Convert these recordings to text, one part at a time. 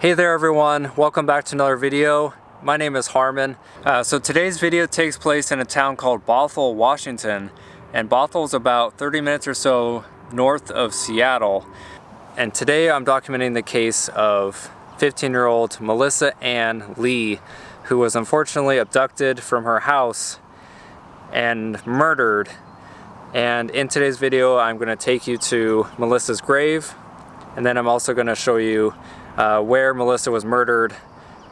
Hey there everyone, welcome back to another video. My name is Harmon. So today's video takes place in a town called Bothell, Washington. And Bothell is about 30 minutes or so north of Seattle. And today I'm documenting the case of 15-year-old Melissa Ann Lee, who was unfortunately abducted from her house and murdered. And in today's video I'm going to take you to Melissa's grave, and then I'm also going to show you where Melissa was murdered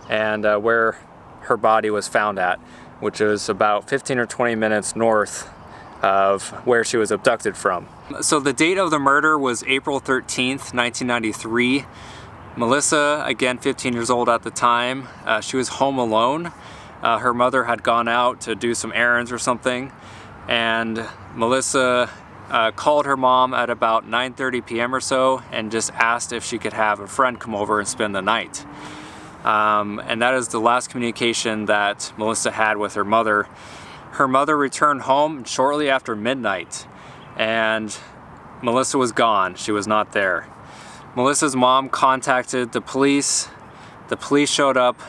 and where her body was found at, which is about 15 or 20 minutes north of where she was abducted from. So the date of the murder was April 13th, 1993. Melissa, again 15 years old at the time, she was home alone. Her mother had gone out to do some errands or something, and Melissa called her mom at about 9:30 p.m. or so and just asked if she could have a friend come over and spend the night. And that is the last communication that Melissa had with her mother. Her mother returned home shortly after midnight, and Melissa was gone. She was not there. Melissa's mom contacted the police. The police showed up,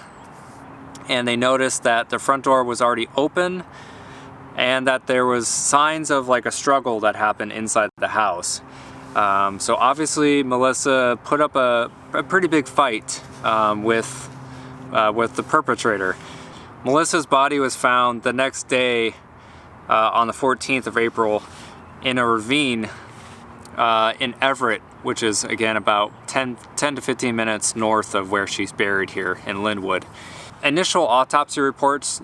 and they noticed that the front door was already open and that there was signs of like a struggle that happened inside the house. So obviously Melissa put up a pretty big fight with the perpetrator. Melissa's body was found the next day on the 14th of April in a ravine in Everett, which is again about 10 to 15 minutes north of where she's buried here in Linwood. Initial autopsy reports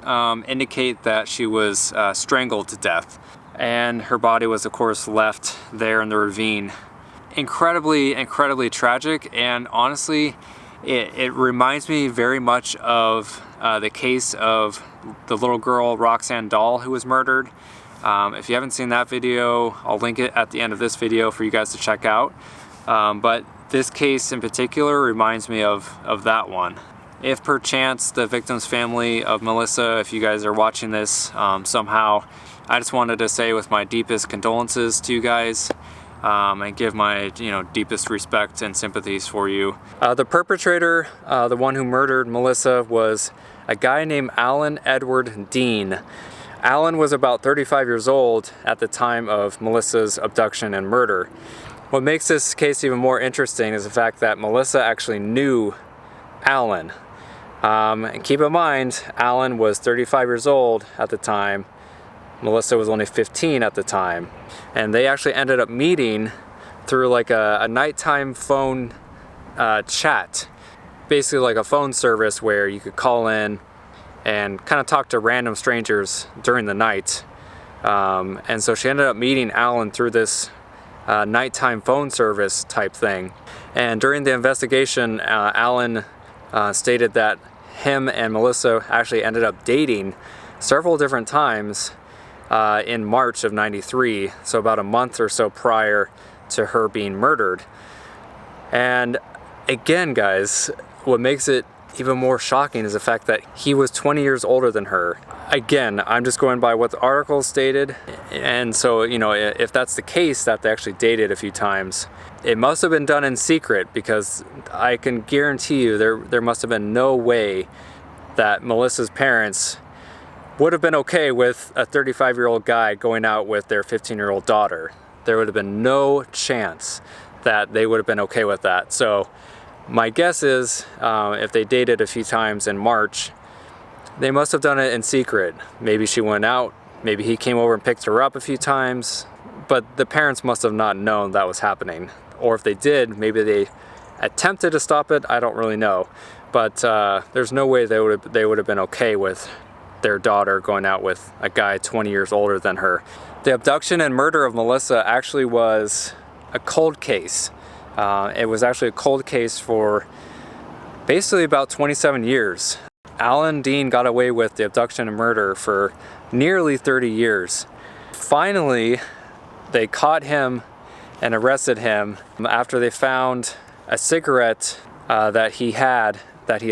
indicate that she was strangled to death, and her body was of course left there in the ravine. Incredibly tragic, and honestly it reminds me very much of the case of the little girl Roxanne Dahl who was murdered. If you haven't seen that video, I'll link it at the end of this video for you guys to check out. But this case in particular reminds me of that one. If perchance the victim's family of Melissa, if you guys are watching this somehow, I just wanted to say with my deepest condolences to you guys, and give my deepest respect and sympathies for you. The perpetrator, the one who murdered Melissa, was a guy named Alan Edward Dean. Alan was about 35 years old at the time of Melissa's abduction and murder. What makes this case even more interesting is the fact that Melissa actually knew Alan. And keep in mind, Alan was 35 years old at the time. Melissa was only 15 at the time. And they actually ended up meeting through like a nighttime phone chat. Basically like a phone service where you could call in and kind of talk to random strangers during the night. And so she ended up meeting Alan through this nighttime phone service type thing. And during the investigation, Alan stated that him and Melissa actually ended up dating several different times in March of '93, so about a month or so prior to her being murdered. And again, guys, what makes it even more shocking is the fact that he was 20 years older than her. Again, I'm just going by what the article stated, and so if that's the case, that they actually dated a few times, it must have been done in secret, because I can guarantee you there must have been no way that Melissa's parents would have been okay with a 35-year-old guy going out with their 15-year-old daughter. There would have been no chance that they would have been okay with that. So my guess is if they dated a few times in March, they must have done it in secret. Maybe she went out, maybe he came over and picked her up a few times, but the parents must have not known that was happening. Or if they did, maybe they attempted to stop it, I don't really know. But there's no way they would have been okay with their daughter going out with a guy 20 years older than her. The abduction and murder of Melissa actually was a cold case. It was actually a cold case for basically about 27 years. Alan Dean got away with the abduction and murder for nearly 30 years. Finally, they caught him and arrested him after they found a cigarette that he had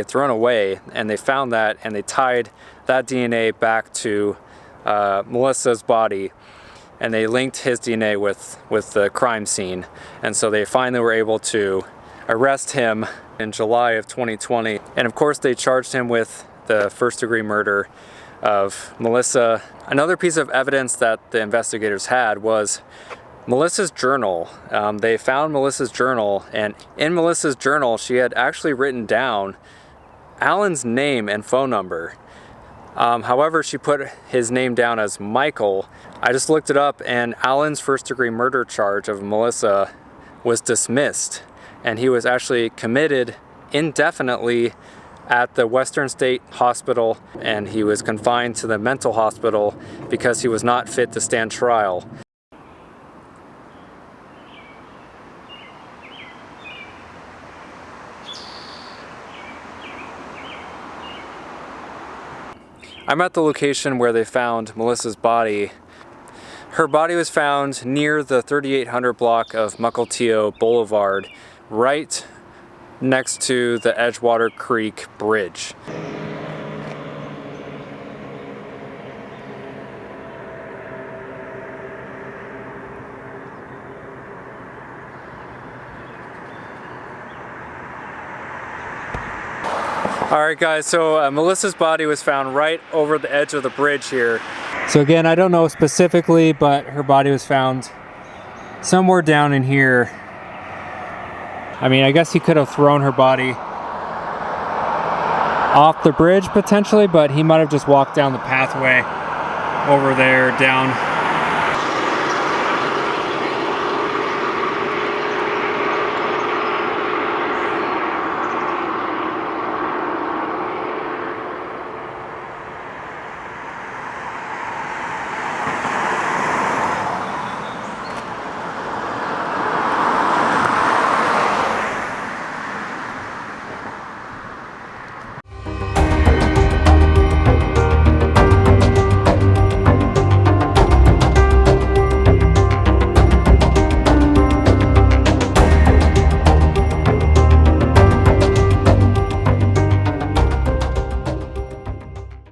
thrown away, and they found that, and they tied that DNA back to Melissa's body, and they linked his DNA with the crime scene. And so they finally were able to arrest him in July of 2020. And of course they charged him with the first-degree murder of Melissa. Another piece of evidence that the investigators had was Melissa's journal. They found Melissa's journal, and in Melissa's journal she had actually written down Alan's name and phone number. However, she put his name down as Michael. I just looked it up, and Alan's first-degree murder charge of Melissa was dismissed, and he was actually committed indefinitely at the Western State Hospital, and he was confined to the mental hospital because he was not fit to stand trial. I'm at the location where they found Melissa's body. Her body was found near the 3800 block of Mukilteo Boulevard, right next to the Edgewater Creek Bridge. Alright guys, so Melissa's body was found right over the edge of the bridge here. So again, I don't know specifically, but her body was found somewhere down in here. I mean, I guess he could have thrown her body off the bridge potentially, but he might have just walked down the pathway over there, down